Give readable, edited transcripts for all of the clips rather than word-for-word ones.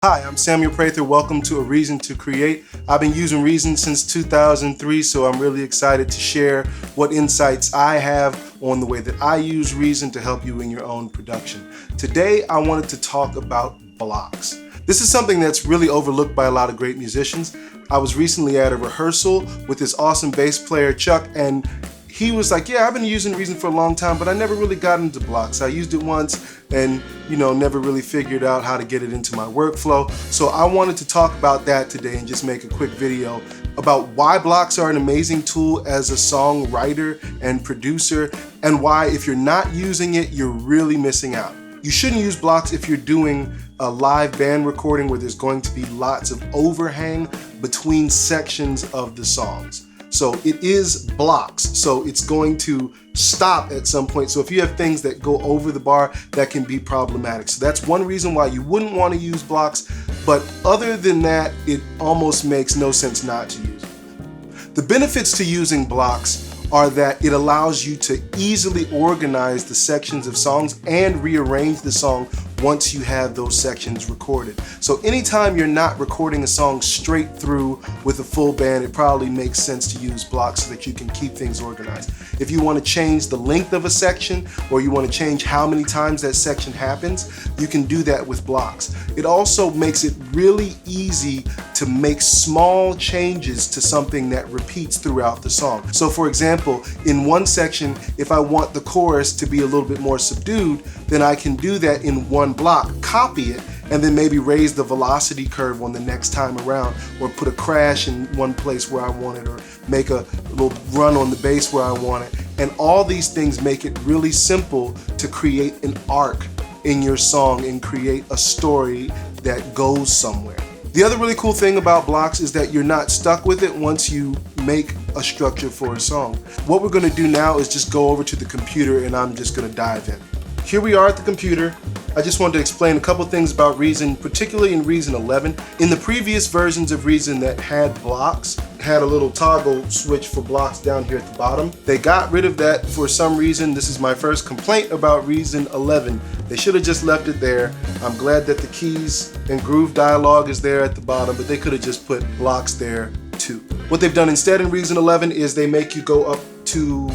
Hi, I'm Samuel Prather. Welcome to A Reason to Create. I've been using Reason since 2003, so I'm really excited to share what insights I have on the way that I use Reason to help you in your own production. Today, I wanted to talk about blocks. This is something that's really overlooked by a lot of great musicians. I was recently at a rehearsal with this awesome bass player, Chuck, and he was like, yeah, I've been using Reason for a long time, but I never really got into blocks. I used it once and, never really figured out how to get it into my workflow. So I wanted to talk about that today and just make a quick video about why blocks are an amazing tool as a songwriter and producer, and why if you're not using it, you're really missing out. You shouldn't use blocks if you're doing a live band recording where there's going to be lots of overhang between sections of the songs. So it is blocks, so it's going to stop at some point. So if you have things that go over the bar, that can be problematic. So that's one reason why you wouldn't want to use blocks, but other than that, it almost makes no sense not to use it. The benefits to using blocks are that it allows you to easily organize the sections of songs and rearrange the song once you have those sections recorded. So anytime you're not recording a song straight through with a full band, it probably makes sense to use blocks so that you can keep things organized. If you want to change the length of a section, or you want to change how many times that section happens, you can do that with blocks. It also makes it really easy to make small changes to something that repeats throughout the song. So for example, in one section, if I want the chorus to be a little bit more subdued, then I can do that in one block, copy it, and then maybe raise the velocity curve on the next time around, or put a crash in one place where I want it, or make a little run on the bass where I want it. And all these things make it really simple to create an arc in your song and create a story that goes somewhere. The other really cool thing about blocks is that you're not stuck with it once you make a structure for a song. What we're going to do now is just go over to the computer, and I'm just going to dive in. Here we are at the computer. I just wanted to explain a couple things about Reason, particularly in Reason 11. In the previous versions of Reason that had blocks, had a little toggle switch for blocks down here at the bottom. They got rid of that for some reason. This is my first complaint about Reason 11. They should have just left it there. I'm glad that the keys and groove dialog is there at the bottom, but they could have just put blocks there too. What they've done instead in Reason 11 is they make you go up to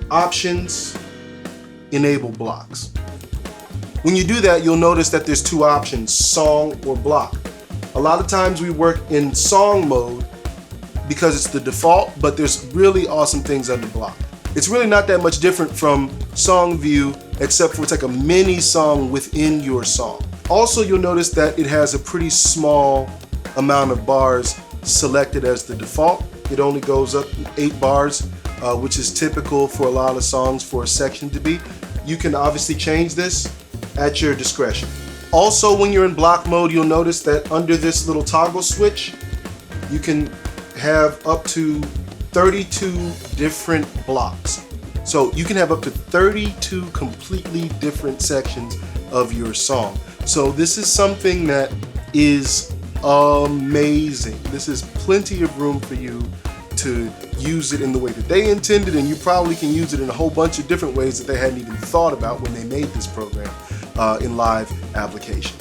Options, Enable Blocks. When you do that, you'll notice that there's two options, song or block. A lot of times we work in song mode because it's the default, but there's really awesome things under block. It's really not that much different from song view, except for it's like a mini song within your song. Also, you'll notice that it has a pretty small amount of bars selected as the default. It only goes up 8 bars, which is typical for a lot of songs for a section to be. You can obviously change this at your discretion. Also, when you're in block mode, you'll notice that under this little toggle switch, you can have up to 32 different blocks. So you can have up to 32 completely different sections of your song. So this is something that is amazing. This is plenty of room for you to use it in the way that they intended, and you probably can use it in a whole bunch of different ways that they hadn't even thought about when they made this program in live application.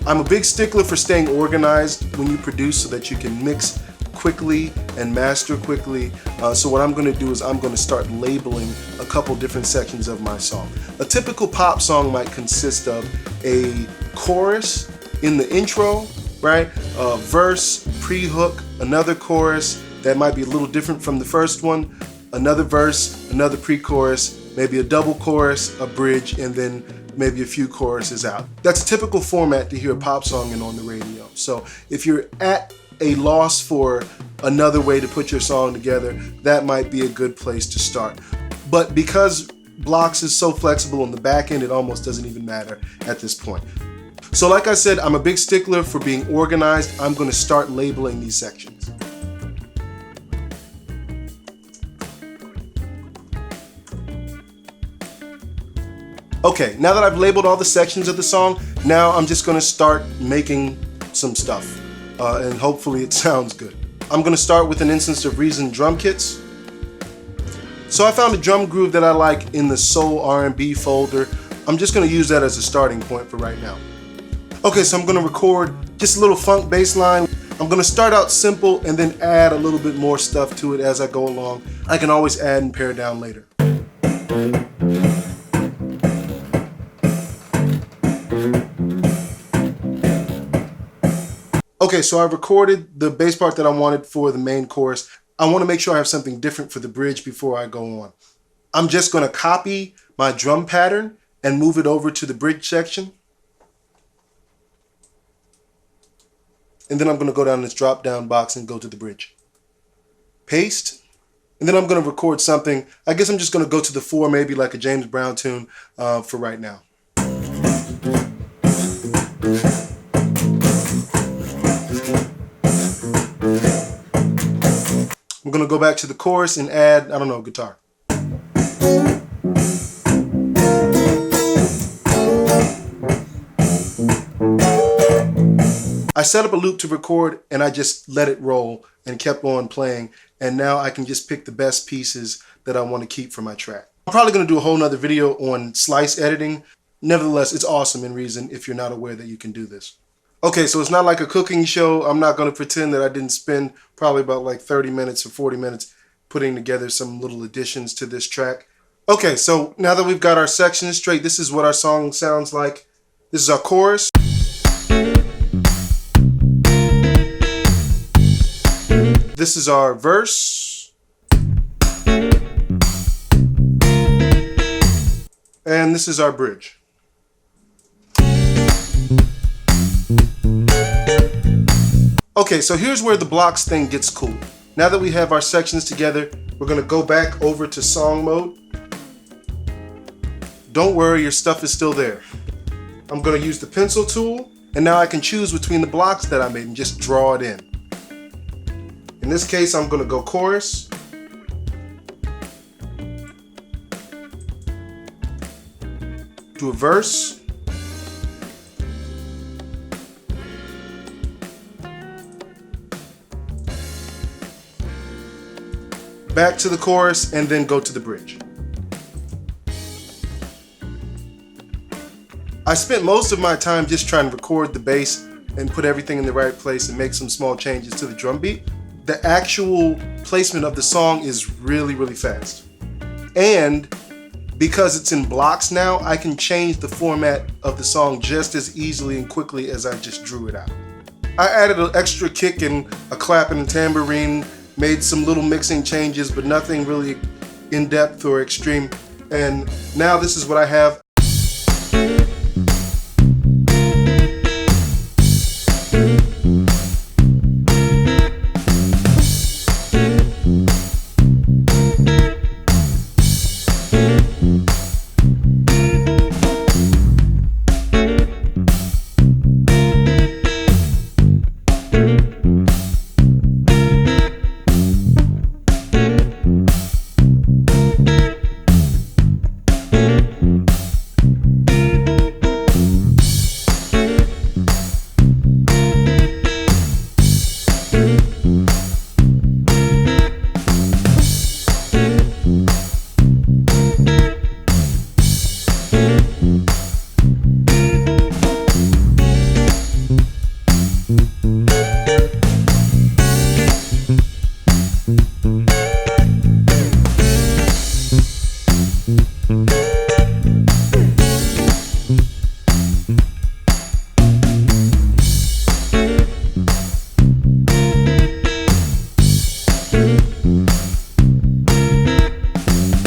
I'm a big stickler for staying organized when you produce so that you can mix quickly and master quickly. So what I'm going to do is I'm going to start labeling a couple different sections of my song. A typical pop song might consist of a chorus in the intro, right? A verse, pre-hook, another chorus that might be a little different from the first one, another verse, another pre-chorus, maybe a double chorus, a bridge, and then maybe a few choruses out. That's a typical format to hear a pop song in on the radio. So if you're at a loss for another way to put your song together, that might be a good place to start. But because blocks is so flexible on the back end, it almost doesn't even matter at this point. So like I said, I'm a big stickler for being organized. I'm going to start labeling these sections. Okay, now that I've labeled all the sections of the song, now I'm just going to start making some stuff, and hopefully it sounds good. I'm going to start with an instance of Reason drum kits. So I found a drum groove that I like in the Soul R&B folder. I'm just going to use that as a starting point for right now. Okay, so I'm gonna record just a little funk bass line. I'm gonna start out simple and then add a little bit more stuff to it as I go along. I can always add and pare down later. Okay, so I've recorded the bass part that I wanted for the main chorus. I want to make sure I have something different for the bridge before I go on. I'm just going to copy my drum pattern and move it over to the bridge section. And then I'm going to go down this drop down box and go to the bridge. Paste. And then I'm going to record something. I guess I'm just going to go to the 4, maybe like a James Brown tune for right now. I'm going to go back to the chorus and add, I don't know, guitar. I set up a loop to record and I just let it roll and kept on playing. And now I can just pick the best pieces that I want to keep for my track. I'm probably going to do a whole nother video on slice editing. Nevertheless, it's awesome in Reason if you're not aware that you can do this. Okay, so it's not like a cooking show. I'm not going to pretend that I didn't spend probably about like 30 minutes or 40 minutes putting together some little additions to this track. Okay, so now that we've got our sections straight, this is what our song sounds like. This is our chorus. This is our verse. And this is our bridge. Okay, so here's where the blocks thing gets cool. Now that we have our sections together, we're gonna go back over to song mode. Don't worry, your stuff is still there. I'm gonna use the pencil tool, and now I can choose between the blocks that I made and just draw it in. In this case, I'm gonna go chorus. Do a verse. Back to the chorus, and then go to the bridge. I spent most of my time just trying to record the bass and put everything in the right place and make some small changes to the drum beat. The actual placement of the song is really, really fast. And because it's in blocks now, I can change the format of the song just as easily and quickly as I just drew it out. I added an extra kick and a clap and a tambourine, made some little mixing changes, but nothing really in-depth or extreme. And now this is what I have.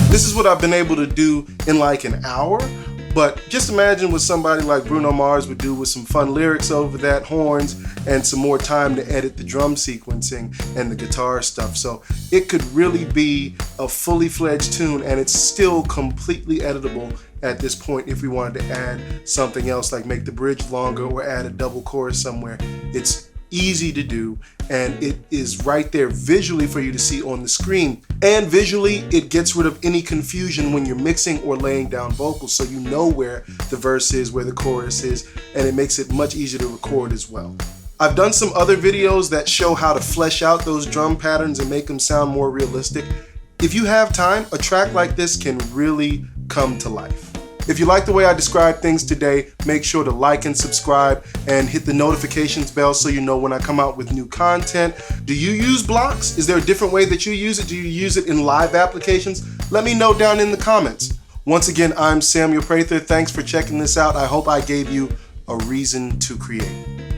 This is what I've been able to do in like an hour, but just imagine what somebody like Bruno Mars would do with some fun lyrics over that, horns, and some more time to edit the drum sequencing and the guitar stuff. So it could really be a fully fledged tune, and it's still completely editable at this point if we wanted to add something else, like make the bridge longer or add a double chorus somewhere. It's easy to do, and it is right there visually for you to see on the screen. And visually, it gets rid of any confusion when you're mixing or laying down vocals, so you know where the verse is, where the chorus is, and it makes it much easier to record as well. I've done some other videos that show how to flesh out those drum patterns and make them sound more realistic. If you have time, a track like this can really come to life. If you like the way I describe things today, make sure to like and subscribe and hit the notifications bell so you know when I come out with new content. Do you use blocks? Is there a different way that you use it? Do you use it in live applications? Let me know down in the comments. Once again, I'm Samuel Prather. Thanks for checking this out. I hope I gave you a reason to create.